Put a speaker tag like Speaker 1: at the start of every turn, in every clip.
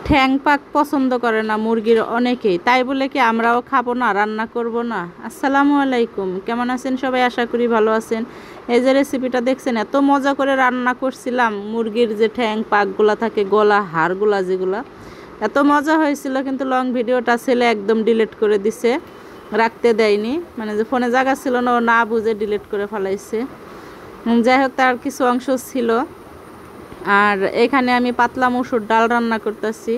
Speaker 1: ঠ্যাং পাক পছন্দ করে না মুরগির অনেকেই, তাই বলে কি আমরাও খাবো না, রান্না করব না? আসসালামু আলাইকুম, কেমন আছেন সবাই? আশা করি ভালো আছেন। এই যে রেসিপিটা দেখছেন, এত মজা করে রান্না করছিলাম। মুরগির যে ঠ্যাং পাকগুলা থাকে, গলা হাড়গুলা যেগুলা, এত মজা হয়েছিল। কিন্তু লং ভিডিওটা ছেলে একদম ডিলিট করে দিছে, রাখতে দেয়নি। মানে যে ফোনে জায়গা ছিল না, ও না বুঝে ডিলিট করে ফেলাইছে। যাই হোক, তার কিছু অংশ ছিল। আর এখানে আমি পাতলা মসুর ডাল রান্না করতেছি।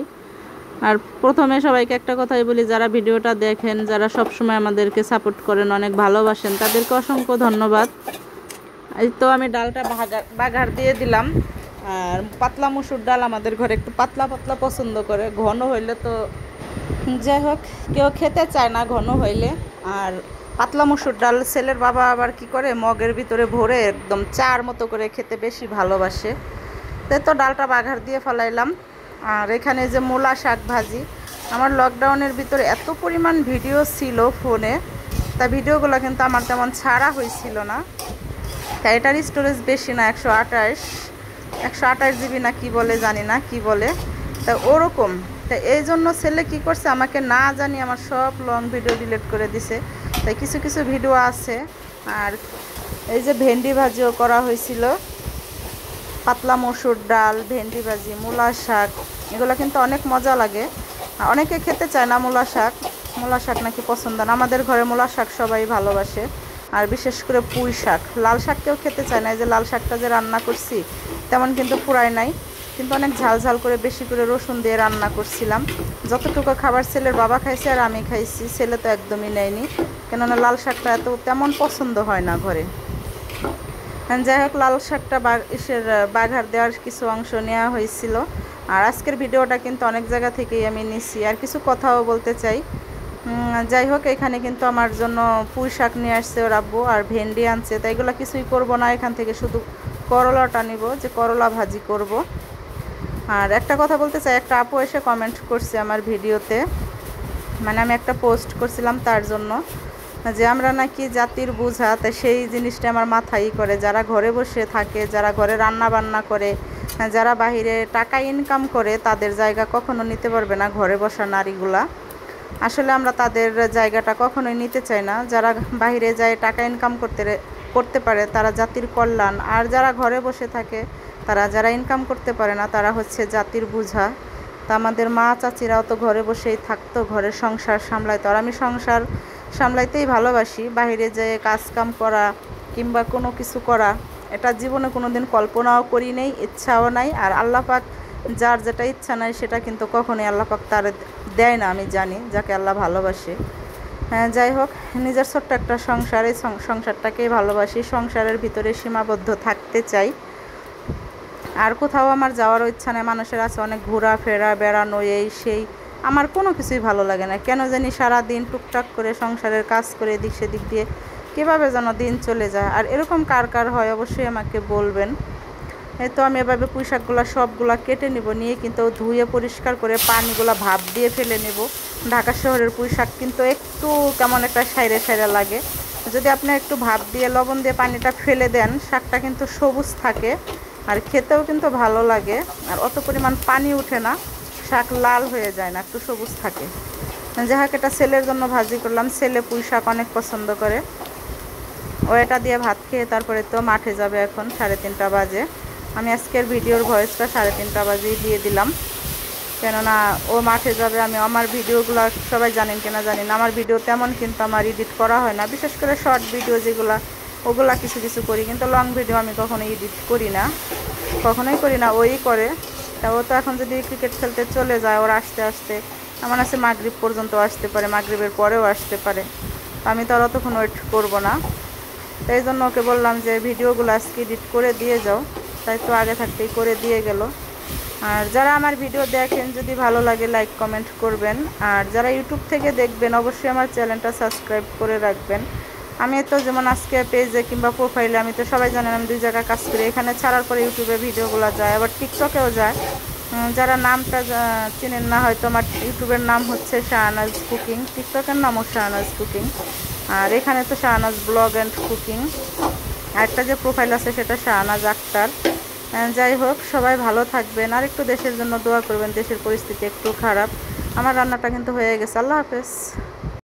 Speaker 1: আর প্রথমে সবাইকে একটা কথাই বলি, যারা ভিডিওটা দেখেন, যারা সব সময় আমাদেরকে সাপোর্ট করেন, অনেক ভালোবাসেন, তাদেরকে অসংখ্য ধন্যবাদ। এই তো আমি ডালটা বাগার দিয়ে দিলাম। আর পাতলা মসুর ডাল আমাদের ঘরে একটু পাতলা পাতলা পছন্দ করে, ঘন হইলে তো যাই হোক কেউ খেতে চায় না ঘন হইলে। আর পাতলা মসুর ডাল ছেলের বাবা আবার কি করে, মগের ভিতরে ভরে একদম চার মতো করে খেতে বেশি ভালোবাসে। তাই তো ডালটা বাঘার দিয়ে ফেলাইলাম। আর এখানে যে মূলা শাক ভাজি, আমার লকডাউনের ভিতরে এত পরিমাণ ভিডিও ছিল ফোনে, তা ভিডিওগুলো কিন্তু আমার তেমন ছাড়া হয়েছিল না। তাই এটার স্টোরেজ বেশি না, 128 জিবি না কি বলে, জানি না কি বলে, তা ওরকম। তাই এই জন্য ছেলে কী করছে, আমাকে না জানি আমার সব লং ভিডিও ডিলিট করে দিছে। তাই কিছু কিছু ভিডিও আছে। আর এই যে ভেন্ডি ভাজিও করা হয়েছিল, পাতলা মসুর ডাল, ভেন্ডি ভাজি, মূলা শাক, এগুলো কিন্তু অনেক মজা লাগে। অনেকে খেতে চায় না মূলা শাক নাকি পছন্দ না। আমাদের ঘরে মূলা শাক সবাই ভালোবাসে। আর বিশেষ করে পুঁই শাক, লাল শাক কেউ খেতে চায় না। এই যে লাল শাকটা যে রান্না করছি, তেমন কিন্তু পুরাই নাই, কিন্তু অনেক ঝাল ঝাল করে বেশি করে রসুন দিয়ে রান্না করছিলাম। যতটুকু খাবার ছেলের বাবা খাইছে আর আমি খাইছি, ছেলে তো একদমই নেয়নি, কেননা লাল শাকটা এত তেমন পছন্দ হয় না ঘরে। যাই হোক, লাল শাকটা বাঘার দেওয়ার কিছু অংশ নেওয়া হয়েছিল। আর আজকের ভিডিওটা কিন্তু অনেক জায়গা থেকেই আমি নিছি। আর কিছু কথাও বলতে চাই। যাই হোক, এখানে কিন্তু আমার জন্য পুঁই শাক নিয়ে আসছে ওর আব্বু, আর ভেন্ডি আনছে। তাই এগুলো কিছুই করব না, এখান থেকে শুধু করলাটা নিব, যে করলা ভাজি করব। আর একটা কথা বলতে চাই, একটা আপু এসে কমেন্ট করছে আমার ভিডিওতে, মানে আমি একটা পোস্ট করছিলাম তার জন্য, যে আমরা নাকি জাতির বোঝা। তাই সেই জিনিসটা আমার মাথায় করে, যারা ঘরে বসে থাকে, যারা ঘরে রান্না বান্না করে, যারা বাহিরে টাকা ইনকাম করে, তাদের জায়গা কখনো নিতে পারবে না ঘরে বসা নারীগুলা। আসলে আমরা তাদের জায়গাটা কখনোই নিতে চাই না। যারা বাহিরে যায় টাকা ইনকাম করতে পারে, তারা জাতির কল্যাণ। আর যারা ঘরে বসে থাকে, যারা ইনকাম করতে পারে না, তারা হচ্ছে জাতির বোঝা। তা আমাদের মা চাচিরাও তো ঘরে বসেই থাকতো, ঘরের সংসার সামলাইতো। আর আমি সংসার সামলাইতেই ভালোবাসি। বাইরে যেয়ে কাজকাম করা কিংবা কোনো কিছু করা, এটা জীবনে কোনো দিন কল্পনাও করি নেই, ইচ্ছাও নাই। আর আল্লাহ পাক যার যেটা ইচ্ছা নাই, সেটা কিন্তু কখনোই আল্লাহ পাক তার দেয় না, আমি জানি, যাকে আল্লাহ ভালোবাসে। হ্যাঁ, যাই হোক, নিজের ছোট্ট একটা সংসার, এই সংসারটাকেই ভালোবাসি, সংসারের ভিতরে সীমাবদ্ধ থাকতে চাই। আর কোথাও আমার যাওয়ারও ইচ্ছা নেই। মানুষের আছে অনেক ঘোরাফেরা, বেড়ানো, এই সেই, আমার কোনো কিছুই ভালো লাগে না। কেন জানি সারা দিন টুকটাক করে সংসারের কাজ করে এদিক সেদিক দিয়ে কীভাবে যেন দিন চলে যায়। আর এরকম কার কার হয় অবশ্যই আমাকে বলবেন। এই তো আমি এভাবে পুঁই শাকগুলো সবগুলা কেটে নিব, নিয়ে কিন্তু ধুয়ে পরিষ্কার করে পানিগুলো ভাপ দিয়ে ফেলে নেব। ঢাকা শহরের পুঁই শাক কিন্তু একটু কেমন একটা সাইরে সাইরে লাগে। যদি আপনি একটু ভাপ দিয়ে লবণ দিয়ে পানিটা ফেলে দেন, শাকটা কিন্তু সবুজ থাকে, আর খেতেও কিন্তু ভালো লাগে। আর অত পরিমাণ পানি ওঠে না, শাক লাল হয়ে যায় না, একটু সবুজ থাকে। যাই হোক, এটা ছেলের জন্য ভাজি করলাম। ছেলে পুঁই শাক অনেক পছন্দ করে। ও এটা দিয়ে ভাত খেয়ে তারপরে তো মাঠে যাবে। এখন 3:30 বাজে। আমি আজকের ভিডিওর ভয়েসটা 3:30 বাজেই দিয়ে দিলাম, কেননা ও মাঠে যাবে। আমি আমার ভিডিওগুলো সবাই জানেন কিনা জানি না, আমার ভিডিও তেমন কিন্তু আমার এডিট করা হয় না। বিশেষ করে শর্ট ভিডিও যেগুলো, ওগুলা কিছু কিছু করি, কিন্তু লং ভিডিও আমি কখনোই এডিট করি না, কখনোই করি না, ওই করে। তা ও তো এখন যদি ক্রিকেট খেলতে চলে যায়, ওর আসতে আসতে আমার আছে মাগরিব পর্যন্ত আসতে পারে, মাগরিবের পরেও আসতে পারে। আমি তো আর অতক্ষণ ওয়েট করবো না। তাই জন্য ওকে বললাম যে ভিডিওগুলো আজকে এডিট করে দিয়ে যাও। তাই তো আগে থাকতেই করে দিয়ে গেল। আর যারা আমার ভিডিও দেখেন, যদি ভালো লাগে লাইক কমেন্ট করবেন। আর যারা ইউটিউব থেকে দেখবেন, অবশ্যই আমার চ্যানেলটা সাবস্ক্রাইব করে রাখবেন। আমি তো যেমন আজকে পেজে কিংবা প্রোফাইলে, আমি তো সবাই জানেন আমি 2 জায়গায় কাজ করি। এখানে ছাড়ার পরে ইউটিউবে ভিডিওগুলো যায়, আবার টিকটকেও যায়। যারা নামটা চেনেন না হয়তো, আমার ইউটিউবের নাম হচ্ছে শাহনাজ কুকিং, টিকটকের নামও শাহনাজ কুকিং। আর এখানে তো শাহনাজ ব্লগ অ্যান্ড কুকিং। আরেকটা যে প্রোফাইল আছে সেটা শাহনাজ আক্তার। যাই হোক, সবাই ভালো থাকবেন, আর একটু দেশের জন্য দোয়া করবেন, দেশের পরিস্থিতি একটু খারাপ। আমার রান্নাটা কিন্তু হয়ে গেছে। আল্লাহ হাফেজ।